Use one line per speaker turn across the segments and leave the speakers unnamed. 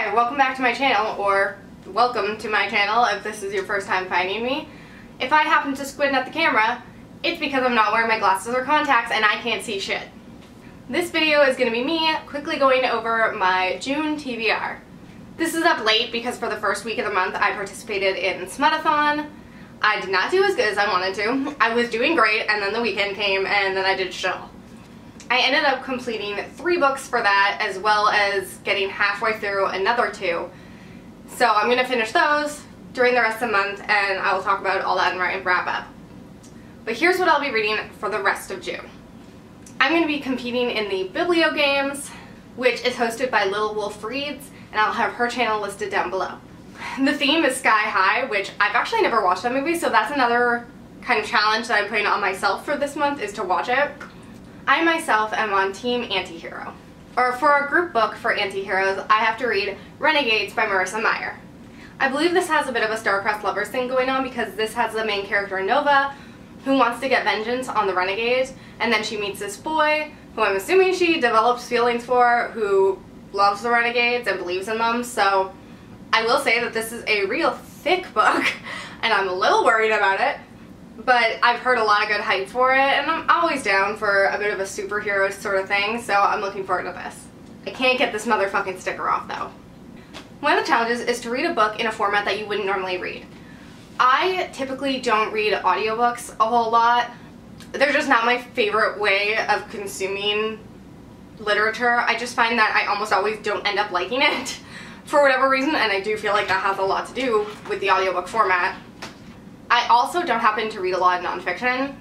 Hi, welcome back to my channel, or welcome to my channel if this is your first time finding me. If I happen to squint at the camera, it's because I'm not wearing my glasses or contacts and I can't see shit. This video is going to be me quickly going over my June TBR. This is up late because for the first week of the month I participated in Smudathon. I did not do as good as I wanted to. I was doing great and then the weekend came and then I did shill. I ended up completing 3 books for that, as well as getting halfway through another 2. So I'm going to finish those during the rest of the month, and I will talk about all that in my wrap up. But here's what I'll be reading for the rest of June. I'm going to be competing in the Biblio Games, which is hosted by Little Wolf Reads, and I'll have her channel listed down below. The theme is Sky High, which I've actually never watched that movie, so that's another kind of challenge that I'm putting on myself for this month, is to watch it. I myself am on Team Antihero. Or for a group book for anti-heroes, I have to read Renegades by Marissa Meyer. I believe this has a bit of a star-crossed lovers thing going on because this has the main character Nova, who wants to get vengeance on the Renegades, and then she meets this boy, who I'm assuming she develops feelings for, who loves the Renegades and believes in them. So I will say that this is a real thick book, and I'm a little worried about it. But I've heard a lot of good hype for it, and I'm always down for a bit of a superhero sort of thing, so I'm looking forward to this. I can't get this motherfucking sticker off, though. One of the challenges is to read a book in a format that you wouldn't normally read. I typically don't read audiobooks a whole lot. They're just not my favorite way of consuming literature. I just find that I almost always don't end up liking it for whatever reason, and I do feel like that has a lot to do with the audiobook format. I also don't happen to read a lot of nonfiction,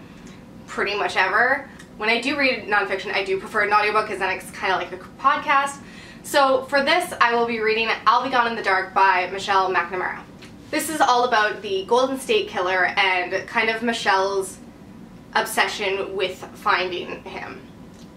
pretty much ever. When I do read nonfiction, I do prefer an audiobook because then it's kind of like a podcast. So for this, I will be reading I'll Be Gone in the Dark by McNamara. This is all about the Golden State Killer and kind of Michelle's obsession with finding him.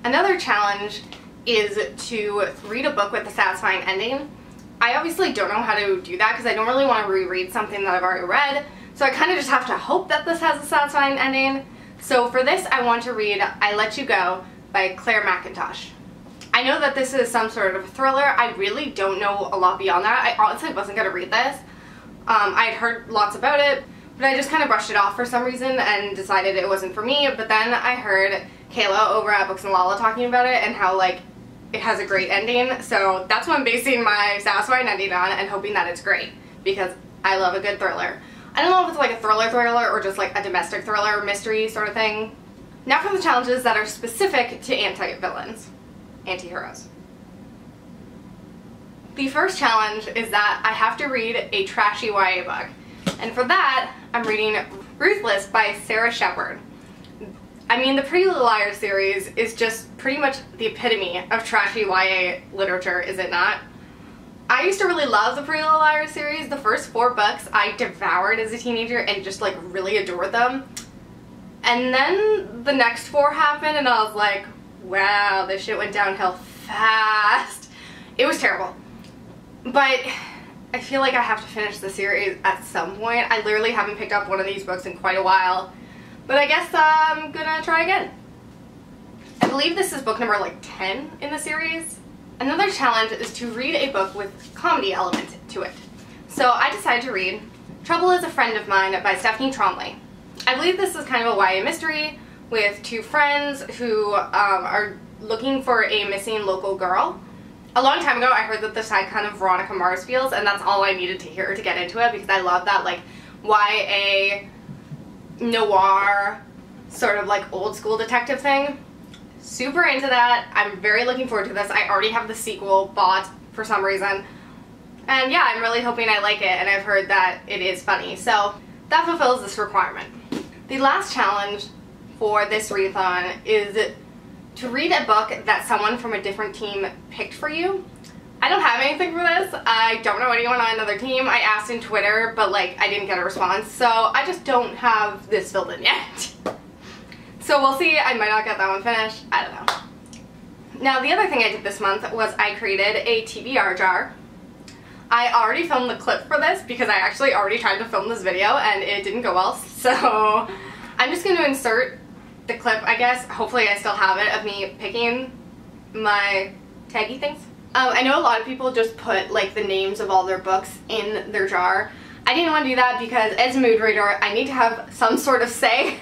Another challenge is to read a book with a satisfying ending. I obviously don't know how to do that because I don't really want to reread something that I've already read. So I kind of just have to hope that this has a satisfying ending. So for this, I want to read I Let You Go by Clare Mackintosh. I know that this is some sort of thriller. I really don't know a lot beyond that. I honestly wasn't going to read this. I had heard lots about it, but I just kind of brushed it off for some reason and decided it wasn't for me. But then I heard Kayla over at Books and Lala talking about it and how, like, it has a great ending. So that's what I'm basing my satisfying ending on and hoping that it's great, because I love a good thriller. I don't know if it's like a thriller or just like a domestic thriller mystery sort of thing. Now for the challenges that are specific to anti-villains, anti-heroes. The first challenge is that I have to read a trashy YA book. And for that, I'm reading Ruthless by Shepard. I mean, the Pretty Little Liars series is just pretty much the epitome of trashy YA literature, is it not? I used to really love the Pretty Little Liars series. The first 4 books I devoured as a teenager and just like really adored them. And then the next 4 happened and I was like, wow, this shit went downhill fast. It was terrible. But I feel like I have to finish the series at some point. I literally haven't picked up one of these books in quite a while. But I guess I'm gonna try again. I believe this is book number like 10 in the series. Another challenge is to read a book with comedy element to it. So I decided to read Trouble is a Friend of Mine by Stephanie Tromly. I believe this is kind of a YA mystery with 2 friends who are looking for a missing local girl. A long time ago I heard that this had kind of Veronica Mars feels, and that's all I needed to hear to get into it because I love that like YA noir sort of like old school detective thing. Super into that. I'm very looking forward to this. I already have the sequel bought for some reason. And yeah, I'm really hoping I like it, and I've heard that it is funny. So that fulfills this requirement. The last challenge for this readathon is to read a book that someone from a different team picked for you. I don't have anything for this. I don't know anyone on another team. I asked in Twitter, but like I didn't get a response. So I just don't have this filled in yet. So we'll see, I might not get that one finished, I don't know. Now the other thing I did this month was I created a TBR jar. I already filmed the clip for this because I actually already tried to film this video and it didn't go well, so I'm just going to insert the clip, I guess. Hopefully I still have it, of me picking my taggy things. I know a lot of people just put like the names of all their books in their jar. I didn't want to do that because as a mood reader, I need to have some sort of say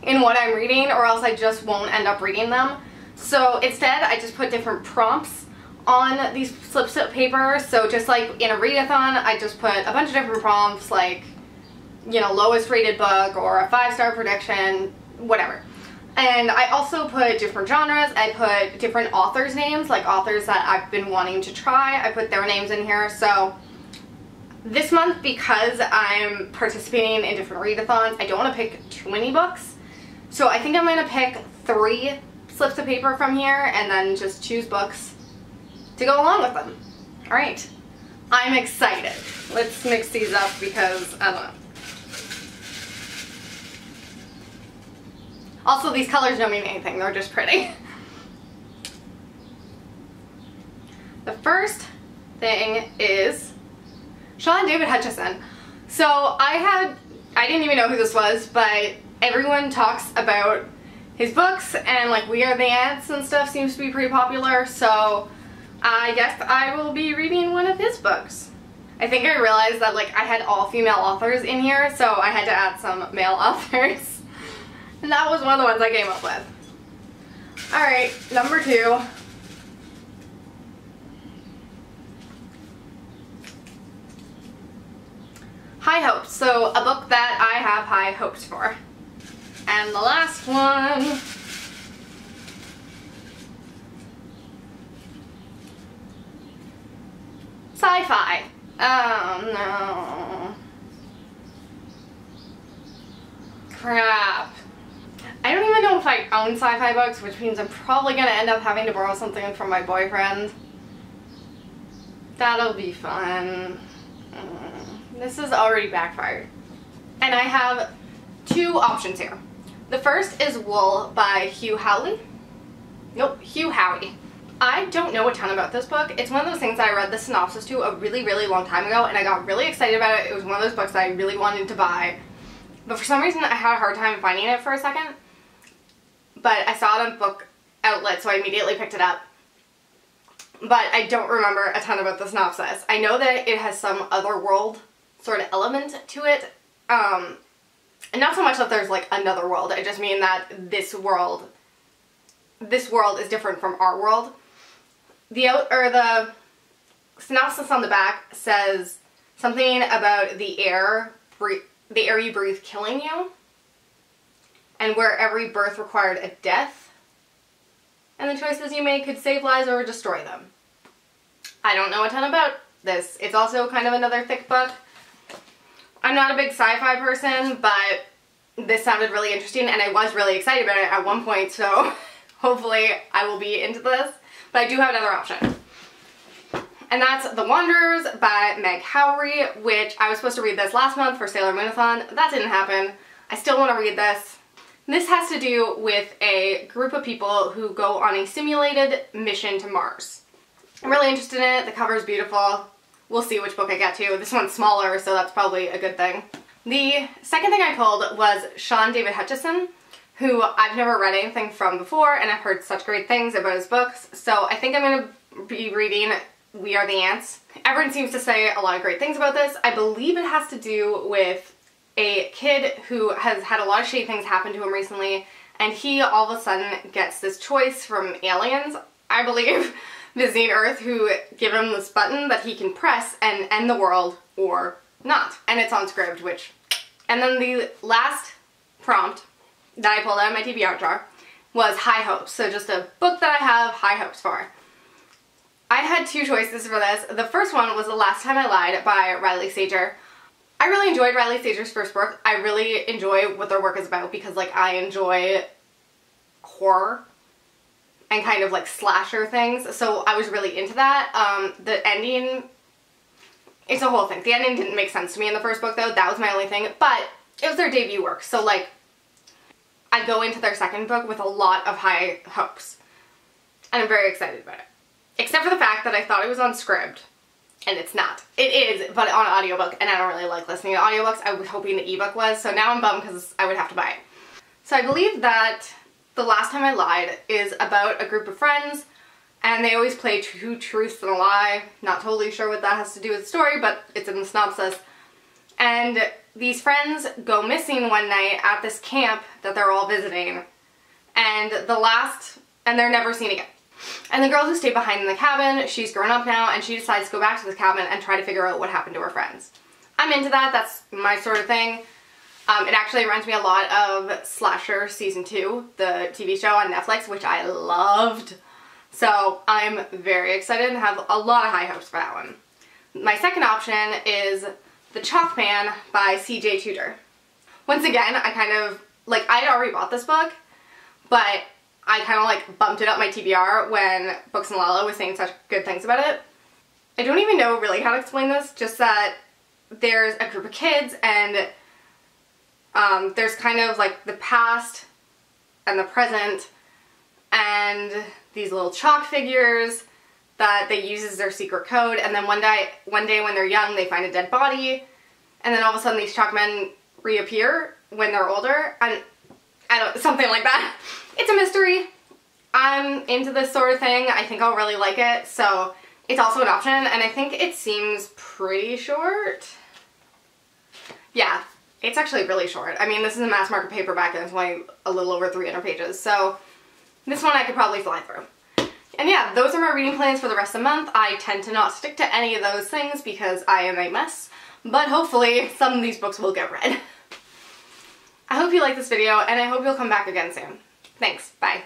in what I'm reading, or else I just won't end up reading them. So instead, I just put different prompts on these slips of paper. So just like in a readathon, I just put a bunch of different prompts, like, you know, lowest rated book or a 5-star prediction, whatever. And I also put different genres. I put different authors' names, like authors that I've been wanting to try. I put their names in here. So this month, because I'm participating in different readathons, I don't want to pick too many books. So I think I'm going to pick 3 slips of paper from here and then just choose books to go along with them. Alright, I'm excited. Let's mix these up because, I don't know. Also, these colors don't mean anything, they're just pretty. The first thing is Shawn David Hutchison. So I didn't even know who this was, but everyone talks about his books, and like We Are the Ants and stuff seems to be pretty popular, so I guess I will be reading one of his books. I think I realized that like I had all female authors in here, so I had to add some male authors. And that was one of the ones I came up with. Alright, number 2. High hopes. So a book that I have high hopes for. And the last one. Sci-fi. Oh no. Crap. I don't even know if I own sci-fi books, which means I'm probably going to end up having to borrow something from my boyfriend. That'll be fun. This has already backfired. And I have 2 options here. The first is Wool by Hugh Howey. Nope, Hugh Howey. I don't know a ton about this book. It's one of those things that I read the synopsis to a really, really long time ago, and I got really excited about it. It was one of those books that I really wanted to buy. But for some reason, I had a hard time finding it for a second. But I saw it on Book Outlet, so I immediately picked it up. But I don't remember a ton about the synopsis. I know that it has some otherworld sort of element to it. And not so much that there's like another world. I just mean that this world is different from our world. The synopsis on the back says something about the air you breathe killing you, and where every birth required a death, and the choices you make could save lives or destroy them. I don't know a ton about this. It's also kind of another thick book. I'm not a big sci-fi person, but this sounded really interesting, and I was really excited about it at one point, so hopefully I will be into this. But I do have another option. And that's The Wanderers by Meg Howrey, which I was supposed to read this last month for Sailor Moonathon. That didn't happen. I still want to read this. This has to do with a group of people who go on a simulated mission to Mars. I'm really interested in it. The cover is beautiful. We'll see which book I get to. This one's smaller, so that's probably a good thing. The second thing I pulled was Shawn David Hutchison, who I've never read anything from before, and I've heard such great things about his books, so I think I'm going to be reading We Are the Ants. Everyone seems to say a lot of great things about this. I believe it has to do with a kid who has had a lot of shitty things happen to him recently, and he all of a sudden gets this choice from aliens, I believe, visiting Earth, who give him this button that he can press and end the world or not. And it's on Scribd, which... And then the last prompt that I pulled out of my TBR jar was High Hopes. So just a book that I have high hopes for. I had 2 choices for this. The first one was The Last Time I Lied by Riley Sager. I really enjoyed Riley Sager's first book. I really enjoy what their work is about because like I enjoy horror and kind of like slasher things, so I was really into that. The ending, it's a whole thing. The ending didn't make sense to me in the first book though, that was my only thing, but it was their debut work, so like I go into their second book with a lot of high hopes, and I'm very excited about it. Except for the fact that I thought it was on Scribd, and it's not. It is, but on audiobook, and I don't really like listening to audiobooks. I was hoping the ebook was, so now I'm bummed because I would have to buy it. So I believe that The Last Time I Lied is about a group of friends And they always play two truths and a lie. Not totally sure what that has to do with the story, but it's in the synopsis. And these friends go missing one night at this camp that they're all visiting. And they're never seen again. And the girl who stayed behind in the cabin, she's grown up now, and she decides to go back to the cabin and try to figure out what happened to her friends. I'm into that. That's my sort of thing. It actually reminds me a lot of Slasher Season 2, the TV show on Netflix, which I loved. So I'm very excited and have a lot of high hopes for that one. My second option is The Chalk Man by C.J. Tudor. Once again, I had already bought this book, but I kind of like bumped it up my TBR when Books and Lala was saying such good things about it. I don't even know really how to explain this, just that there's a group of kids and there's kind of like the past and the present and these little chalk figures that they use as their secret code, and then one day when they're young they find a dead body, and then all of a sudden these chalk men reappear when they're older, and something like that. It's a mystery. I'm into this sort of thing. I think I'll really like it, so it's also an option, and I think it seems pretty short. Yeah, it's actually really short. I mean, this is a mass market paperback and it's only a little over 300 pages, so this one I could probably fly through. And yeah, those are my reading plans for the rest of the month. I tend to not stick to any of those things because I am a mess, but hopefully some of these books will get read. I hope you liked this video, and I hope you'll come back again soon. Thanks, bye.